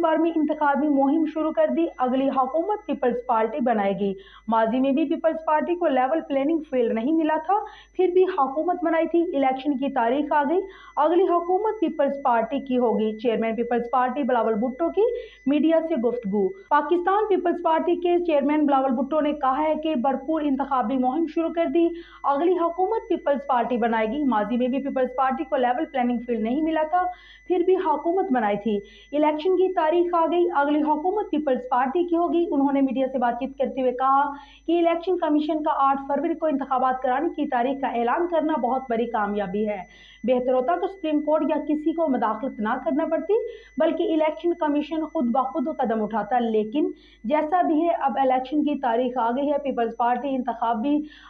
बार में इंतखाबी मुहिम शुरू कर दी, अगली हुकूमत पीपल्स पार्टी बनाएगी। माजी में भी पीपल्स पार्टी को लेवल प्लेइंग फील्ड नहीं मिला था, फिर भी हुकूमत बनाई थी। इलेक्शन की तारीख आ गई, अगली हुकूमत पीपल्स पार्टी की होगी। चेयरमैन पीपल्स पार्टी बिलावल भुट्टो की मीडिया से गुफ्तगू। पाकिस्तान पीपल्स पार्टी के चेयरमैन बिलावल भुट्टो ने कहा है कि भरपूर इंतखाबी मुहिम शुरू कर दी, अगली हुकूमत पीपल्स पार्टी बनाएगी। माजी में भी पीपल्स पार्टी को लेवल प्लेइंग फील्ड नहीं मिला था, फिर भी हुकूमत बनाई थी। इलेक्शन की तारीख आ गई, अगली हुकूमत पीपल्स पार्टी की होगी। उन्होंने मीडिया से बातचीत करते हुए कहा कि इलेक्शन कमीशन का 8 फरवरी को इंतखाबात कराने की तारीख का ऐलान करना बहुत बड़ी कामयाबी है। बेहतर होता कि सुप्रीम कोर्ट या किसी को मुदाखलत ना करना पड़ती, बल्कि इलेक्शन कमीशन खुद ब खुद कदम उठाता। लेकिन जैसा भी है, अब इलेक्शन की तारीख आ गई है, पीपल्स पार्टी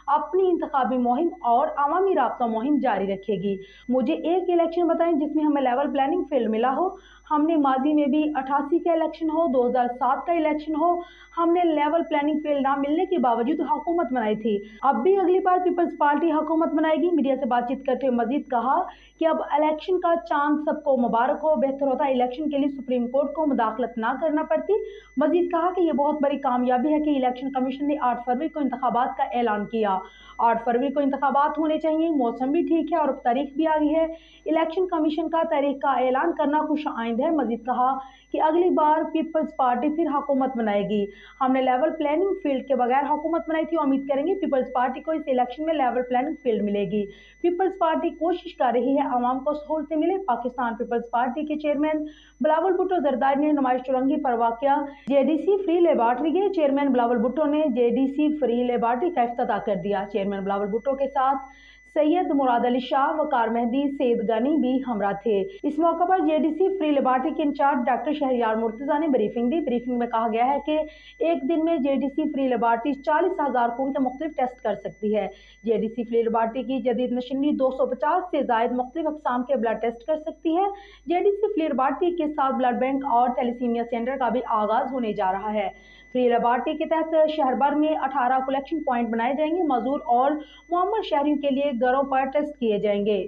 अपनी इंतखाबी मुहिम और अवामी राब्ता मुहिम जारी रखेगी। मुझे एक इलेक्शन बताएं जिसमें हमें लेवल प्लानिंग फील्ड मिला हो। हमने माजी में भी 88 का इलेक्शन हो, 2007 का इलेक्शन हो, हमने लेवल प्लानिंग फील्ड ना मिलने के बावजूद हुकूमत बनाई थी। अब भी अगली बार पीपल्स पार्टी हुकूमत बनाएगी। मीडिया से बातचीत करते हुए मजीद कहा कि अब इलेक्शन का चांद सबको मुबारक हो, बेहतर होता इलेक्शन के लिए सुप्रीम कोर्ट को मुदाखलत ना करना पड़ती। मजीद कहा कि यह बहुत बड़ी कामयाबी है कि इलेक्शन कमीशन ने 8 फरवरी को इंतखाबात का ऐलान किया। 8 फरवरी को इंतखाबात होने चाहिए, मौसम भी ठीक है और अब तारीख भी आ गई है। इलेक्शन कमीशन का तारीख का ऐलान करना खुश आइंद है। मजीद कहा कि अगली बार पीपल्स पार्टी फिर हुकूमत बनाएगी। हमने लेवल प्लानिंग फील्ड के बगैर हुकूमत बनाई थी, उम्मीद करेंगे पीपल्स पार्टी को इस इलेक्शन में लेवल प्लानिंग फील्ड मिलेगी। पीपल्स पार्टी कोशिश कर रही है आवाम को सहूलतें मिले। पाकिस्तान पीपल्स पार्टी के चेयरमैन बिलावल भुट्टो जरदारी ने नुमाइश चुरंगी पर वाक़या जेडीसी फ्री लेबार्ट्री के चेयरमैन बिलावल भुट्टो ने जेडीसी फ्री लेबार्ट्री का इफ्तिताह कर दिया। चेयरमैन बिलावल भुट्टो के साथ सैयद मुराद अली शाह, वकार मेहदी, सैयद गनी भी हमरा थे। इस मौके पर जेडीसी फ्री लेबार्ट्री के इंचार्ज डॉक्टर शहरियार मुर्तजा ने ब्रीफिंग दी। ब्रीफिंग में कहा गया है कि एक दिन में जेडीसी फ्री लेबार्ट्री 40,000 खून के मुख्तलिफ टेस्ट कर सकती है। जेडीसी फ्री लेबार्ट्री की जदीद मशीनरी 250 से जायद मुख्तलिफ अक़साम के ब्लड टेस्ट कर सकती है। जेडीसी फ्री लेबार्ट्री के साथ ब्लड बैंक और थैलेसीमिया सेंटर का भी आगाज होने जा रहा है। फ्री लेबार्ट्री के तहत शहर भर में 18 कलेक्शन पॉइंट बनाए जाएंगे। मजदूर और मुअम्मर शहरियों के लिए घरों पर टेस्ट किए जाएंगे।